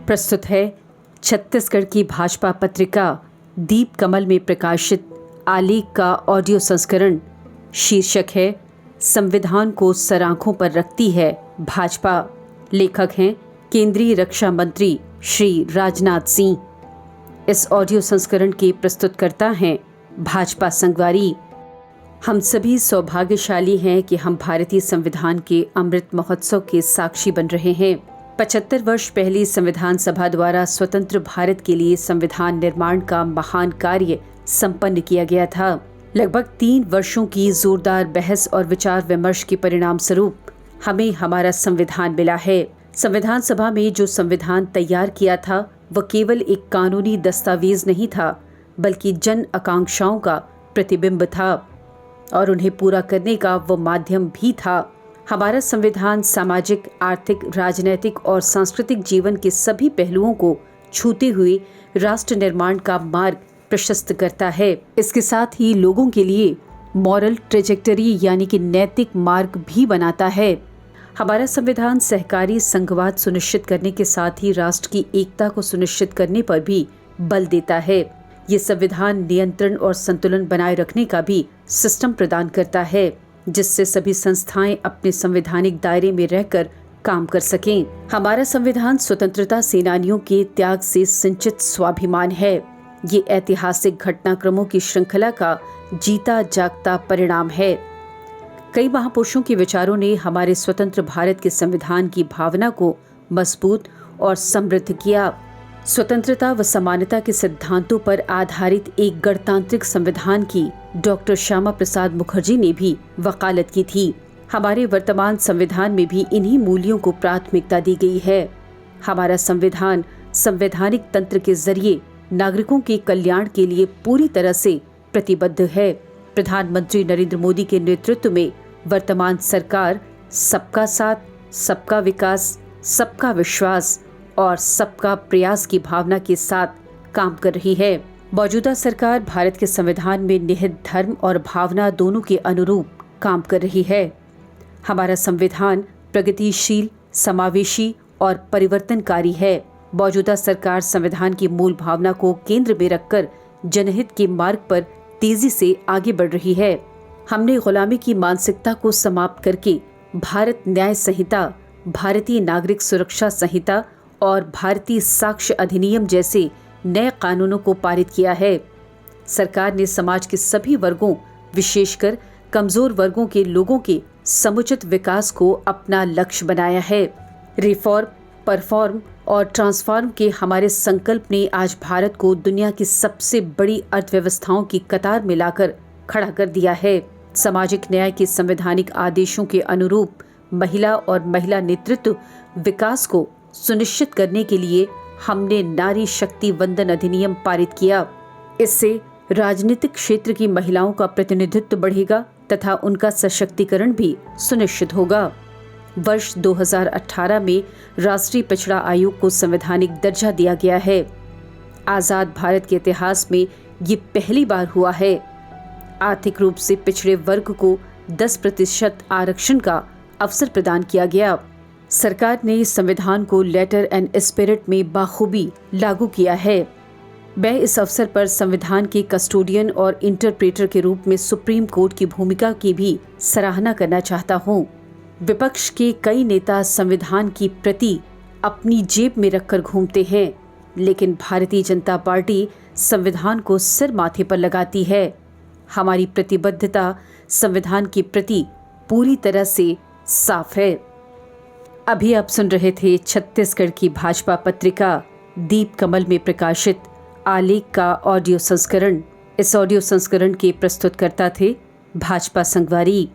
प्रस्तुत है छत्तीसगढ़ की भाजपा पत्रिका दीप कमल में प्रकाशित आलेख का ऑडियो संस्करण। शीर्षक है संविधान को सराखों पर रखती है भाजपा। लेखक हैं केंद्रीय रक्षा मंत्री श्री राजनाथ सिंह। इस ऑडियो संस्करण के प्रस्तुतकर्ता हैं भाजपा संगवारी। हम सभी सौभाग्यशाली हैं कि हम भारतीय संविधान के अमृत महोत्सव के साक्षी बन रहे हैं। 75 वर्ष पहले संविधान सभा द्वारा स्वतंत्र भारत के लिए संविधान निर्माण का महान कार्य संपन्न किया गया था। लगभग 3 वर्षों की जोरदार बहस और विचार विमर्श के परिणाम स्वरूप हमें हमारा संविधान मिला है। संविधान सभा में जो संविधान तैयार किया था वह केवल एक कानूनी दस्तावेज नहीं था, बल्कि जन आकांक्षाओं का प्रतिबिंब था और उन्हें पूरा करने का वो माध्यम भी था। हमारा संविधान सामाजिक, आर्थिक, राजनैतिक और सांस्कृतिक जीवन के सभी पहलुओं को छूते हुए राष्ट्र निर्माण का मार्ग प्रशस्त करता है। इसके साथ ही लोगों के लिए मॉरल ट्रेजेक्टरी यानी कि नैतिक मार्ग भी बनाता है। हमारा संविधान सहकारी संघवाद सुनिश्चित करने के साथ ही राष्ट्र की एकता को सुनिश्चित करने पर भी बल देता है। ये संविधान नियंत्रण और संतुलन बनाए रखने का भी सिस्टम प्रदान करता है, जिससे सभी संस्थाएं अपने संवैधानिक दायरे में रहकर काम कर सकें। हमारा संविधान स्वतंत्रता सेनानियों के त्याग से सिंचित स्वाभिमान है। ये ऐतिहासिक घटनाक्रमों की श्रृंखला का जीता जागता परिणाम है। कई महापुरुषों के विचारों ने हमारे स्वतंत्र भारत के संविधान की भावना को मजबूत और समृद्ध किया। स्वतंत्रता व समानता के सिद्धांतों पर आधारित एक गणतांत्रिक संविधान की डॉक्टर श्यामा प्रसाद मुखर्जी ने भी वकालत की थी। हमारे वर्तमान संविधान में भी इन्हीं मूल्यों को प्राथमिकता दी गई है। हमारा संविधान संवैधानिक तंत्र के जरिए नागरिकों के कल्याण के लिए पूरी तरह से प्रतिबद्ध है। प्रधानमंत्री नरेंद्र मोदी के नेतृत्व में वर्तमान सरकार सबका साथ, सबका विकास, सबका विश्वास और सबका प्रयास की भावना के साथ काम कर रही है। मौजूदा सरकार भारत के संविधान में निहित धर्म और भावना दोनों के अनुरूप काम कर रही है। हमारा संविधान प्रगतिशील, समावेशी और परिवर्तनकारी है। मौजूदा सरकार संविधान की मूल भावना को केंद्र में रखकर जनहित के मार्ग पर तेजी से आगे बढ़ रही है। हमने गुलामी की मानसिकता को समाप्त करके भारत न्याय संहिता, भारतीय नागरिक सुरक्षा संहिता और भारतीय साक्ष्य अधिनियम जैसे नए कानूनों को पारित किया है। सरकार ने समाज के सभी वर्गों, विशेषकर कमजोर वर्गों के लोगों के समुचित विकास को अपना लक्ष्य बनाया है। रिफॉर्म, परफॉर्म और ट्रांसफॉर्म के हमारे संकल्प ने आज भारत को दुनिया की सबसे बड़ी अर्थव्यवस्थाओं की कतार में लाकर खड़ा कर दिया है। सामाजिक न्याय के संवैधानिक आदेशों के अनुरूप महिला और महिला नेतृत्व विकास को सुनिश्चित करने के लिए हमने नारी शक्ति वंदन अधिनियम पारित किया। इससे राजनीतिक क्षेत्र की महिलाओं का प्रतिनिधित्व बढ़ेगा तथा उनका सशक्तिकरण भी सुनिश्चित होगा। वर्ष 2018 में राष्ट्रीय पिछड़ा आयोग को संवैधानिक दर्जा दिया गया है। आजाद भारत के इतिहास में ये पहली बार हुआ है। आर्थिक रूप से पिछड़े वर्ग को 10% आरक्षण का अवसर प्रदान किया गया। सरकार ने इस संविधान को लेटर एंड स्पिरिट में बाखूबी लागू किया है। मैं इस अवसर पर संविधान के कस्टोडियन और इंटरप्रेटर के रूप में सुप्रीम कोर्ट की भूमिका की भी सराहना करना चाहता हूँ। विपक्ष के कई नेता संविधान की प्रति अपनी जेब में रखकर घूमते हैं, लेकिन भारतीय जनता पार्टी संविधान को सिर माथे पर लगाती है। हमारी प्रतिबद्धता संविधान के प्रति पूरी तरह से साफ है। अभी आप सुन रहे थे छत्तीसगढ़ की भाजपा पत्रिका दीप कमल में प्रकाशित आलेख का ऑडियो संस्करण। इस ऑडियो संस्करण के प्रस्तुतकर्ता थे भाजपा संगवारी।